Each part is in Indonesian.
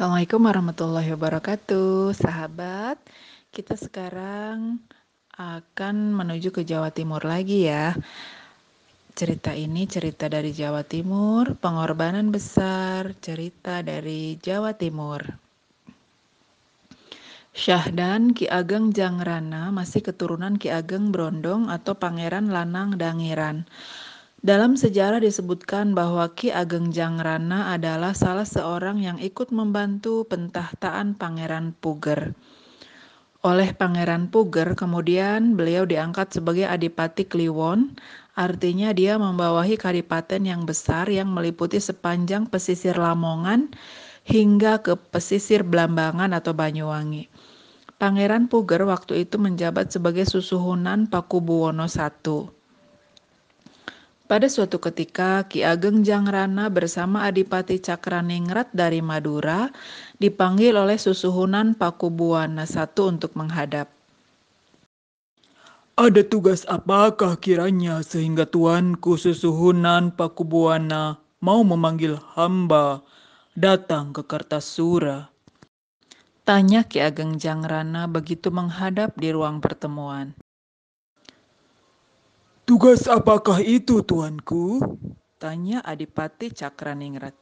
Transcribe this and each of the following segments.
Assalamualaikum warahmatullahi wabarakatuh, sahabat. Kita sekarang akan menuju ke Jawa Timur lagi ya. Cerita ini cerita dari Jawa Timur, pengorbanan besar, cerita dari Jawa Timur. Syahdan Ki Ageng Jangrana masih keturunan Ki Ageng Brondong atau Pangeran Lanang Dangiran. Dalam sejarah disebutkan bahwa Ki Ageng Jangrana adalah salah seorang yang ikut membantu pentahtaan Pangeran Puger. Oleh Pangeran Puger, kemudian beliau diangkat sebagai Adipati Kliwon, artinya dia membawahi kadipaten yang besar yang meliputi sepanjang pesisir Lamongan hingga ke pesisir Blambangan atau Banyuwangi. Pangeran Puger waktu itu menjabat sebagai Susuhunan Pakubuwono I. Pada suatu ketika, Ki Ageng Jangrana bersama Adipati Cakraningrat dari Madura dipanggil oleh Susuhunan Pakubuwana I untuk menghadap. Ada tugas apakah kiranya sehingga Tuanku Susuhunan Pakubuwana mau memanggil hamba datang ke Kartasura? Tanya Ki Ageng Jangrana begitu menghadap di ruang pertemuan. Tugas apakah itu, Tuanku? Tanya Adipati Cakraningrat.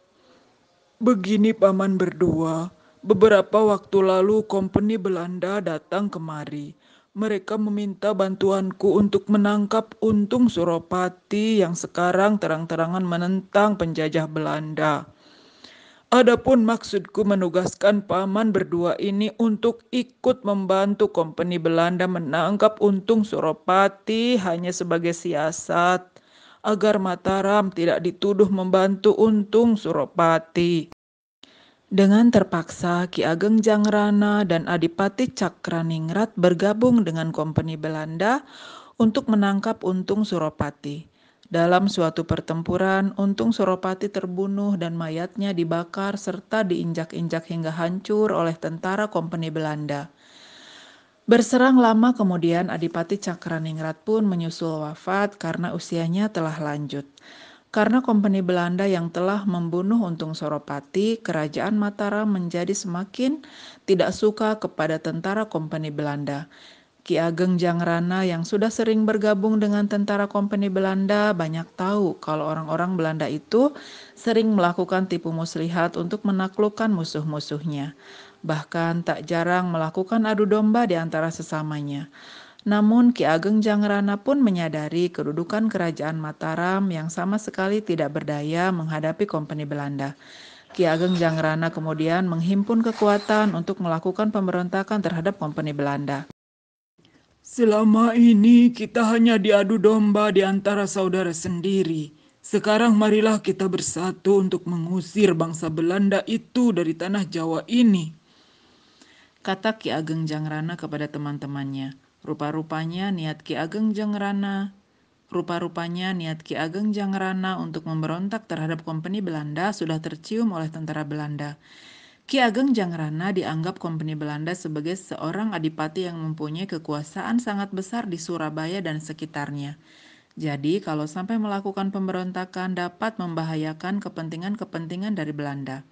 Begini paman berdua, beberapa waktu lalu kompeni Belanda datang kemari. Mereka meminta bantuanku untuk menangkap Untung Suropati yang sekarang terang-terangan menentang penjajah Belanda. Adapun maksudku menugaskan paman berdua ini untuk ikut membantu kompeni Belanda menangkap Untung Suropati hanya sebagai siasat agar Mataram tidak dituduh membantu Untung Suropati. Dengan terpaksa, Ki Ageng Jangrana dan Adipati Cakraningrat bergabung dengan kompeni Belanda untuk menangkap Untung Suropati. Dalam suatu pertempuran, Untung Suropati terbunuh dan mayatnya dibakar serta diinjak-injak hingga hancur oleh tentara kompeni Belanda. Berserang lama kemudian Adipati Cakraningrat pun menyusul wafat karena usianya telah lanjut. Karena kompeni Belanda yang telah membunuh Untung Suropati, kerajaan Mataram menjadi semakin tidak suka kepada tentara kompeni Belanda. Ki Ageng Jangrana yang sudah sering bergabung dengan tentara kompeni Belanda banyak tahu kalau orang-orang Belanda itu sering melakukan tipu muslihat untuk menaklukkan musuh-musuhnya. Bahkan tak jarang melakukan adu domba di antara sesamanya. Namun Ki Ageng Jangrana pun menyadari kedudukan kerajaan Mataram yang sama sekali tidak berdaya menghadapi kompeni Belanda. Ki Ageng Jangrana kemudian menghimpun kekuatan untuk melakukan pemberontakan terhadap kompeni Belanda. Selama ini kita hanya diadu domba di antara saudara sendiri. Sekarang marilah kita bersatu untuk mengusir bangsa Belanda itu dari tanah Jawa ini. Kata Ki Ageng Jangrana kepada teman-temannya. Rupa-rupanya niat Ki Ageng Jangrana untuk memberontak terhadap kompeni Belanda sudah tercium oleh tentara Belanda. Ki Ageng Jangrana dianggap kompeni Belanda sebagai seorang adipati yang mempunyai kekuasaan sangat besar di Surabaya dan sekitarnya. Jadi kalau sampai melakukan pemberontakan dapat membahayakan kepentingan-kepentingan dari Belanda.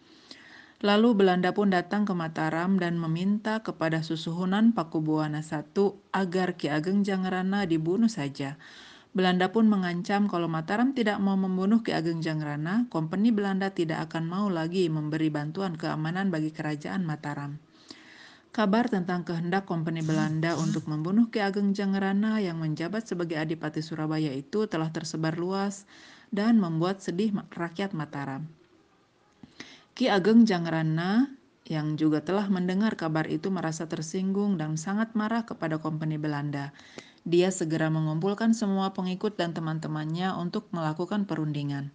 Lalu Belanda pun datang ke Mataram dan meminta kepada Susuhunan Pakubuwana I agar Ki Ageng Jangrana dibunuh saja. Belanda pun mengancam kalau Mataram tidak mau membunuh Ki Ageng Jangrana, kompeni Belanda tidak akan mau lagi memberi bantuan keamanan bagi kerajaan Mataram. Kabar tentang kehendak kompeni Belanda untuk membunuh Ki Ageng Jangrana yang menjabat sebagai Adipati Surabaya itu telah tersebar luas dan membuat sedih rakyat Mataram. Ki Ageng Jangrana yang juga telah mendengar kabar itu merasa tersinggung dan sangat marah kepada kompeni Belanda. Dia segera mengumpulkan semua pengikut dan teman-temannya untuk melakukan perundingan.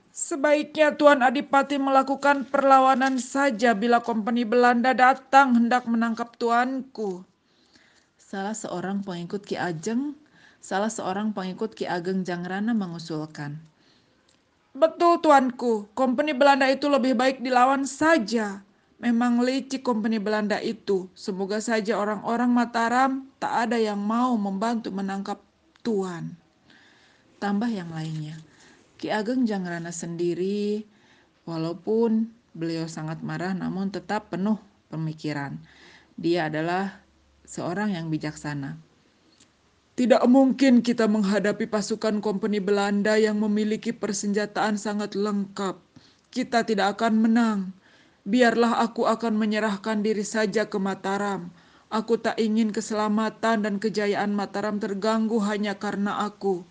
Sebaiknya Tuan Adipati melakukan perlawanan saja bila kompeni Belanda datang hendak menangkap tuanku. Salah seorang pengikut Ki Ageng Jangrana mengusulkan. Betul tuanku, kompeni Belanda itu lebih baik dilawan saja. Memang licik kompeni Belanda itu. Semoga saja orang-orang Mataram tak ada yang mau membantu menangkap tuan. Tambah yang lainnya. Ki Ageng Jangrana sendiri walaupun Beliau sangat marah namun tetap penuh pemikiran. Dia adalah seorang yang bijaksana. Tidak mungkin kita menghadapi pasukan kompeni Belanda yang memiliki persenjataan sangat lengkap. Kita tidak akan menang. Biarlah aku akan menyerahkan diri saja ke Mataram. Aku tak ingin keselamatan dan kejayaan Mataram terganggu hanya karena aku.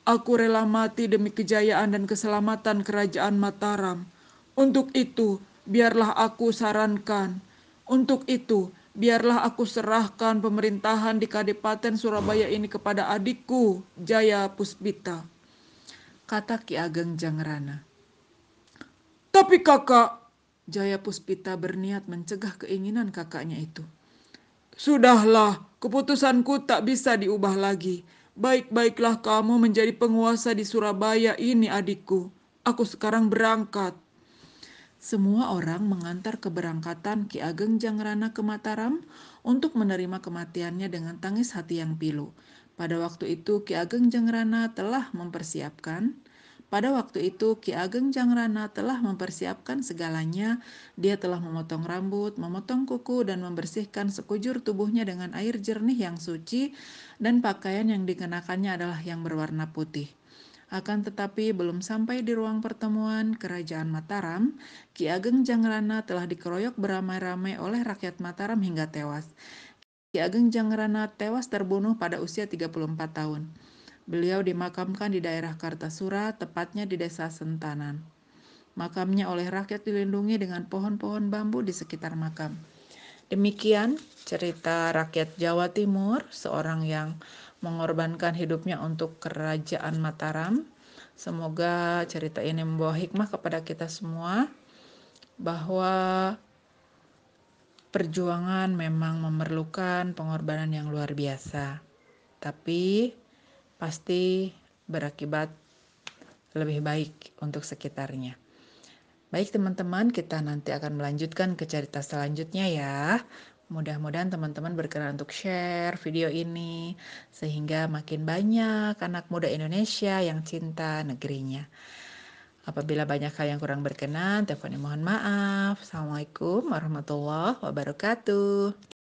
Aku rela mati demi kejayaan dan keselamatan kerajaan Mataram. Untuk itu, biarlah aku sarankan. Untuk itu, biarlah aku serahkan pemerintahan di Kadipaten Surabaya ini kepada adikku, Jaya Puspita. Kata Ki Ageng Jangrana. Tapi kakak, Jaya Puspita berniat mencegah keinginan kakaknya itu. sudahlah, keputusanku tak bisa diubah lagi. Baik-baiklah kamu menjadi penguasa di Surabaya ini adikku. Aku sekarang berangkat. Semua orang mengantar keberangkatan Ki Ageng Jangrana ke Mataram untuk menerima kematiannya dengan tangis hati yang pilu. Pada waktu itu Ki Ageng Jangrana telah mempersiapkan segalanya. Dia telah memotong rambut, memotong kuku, dan membersihkan sekujur tubuhnya dengan air jernih yang suci, dan pakaian yang dikenakannya adalah yang berwarna putih. Akan tetapi belum sampai di ruang pertemuan kerajaan Mataram, Ki Ageng Jangrana telah dikeroyok beramai-ramai oleh rakyat Mataram hingga tewas. Ki Ageng Jangrana tewas terbunuh pada usia 34 tahun. Beliau dimakamkan di daerah Kartasura, tepatnya di desa Sentanan. Makamnya oleh rakyat dilindungi dengan pohon-pohon bambu di sekitar makam. Demikian cerita rakyat Jawa Timur, seorang yang mengorbankan hidupnya untuk kerajaan Mataram. Semoga cerita ini membawa hikmah kepada kita semua bahwa perjuangan memang memerlukan pengorbanan yang luar biasa, tapi pasti berakibat lebih baik untuk sekitarnya. Baik teman-teman, kita nanti akan melanjutkan ke cerita selanjutnya ya. Mudah-mudahan teman-teman berkenan untuk share video ini sehingga makin banyak anak muda Indonesia yang cinta negerinya. Apabila banyak hal yang kurang berkenan, mohon maaf. Assalamualaikum warahmatullahi wabarakatuh.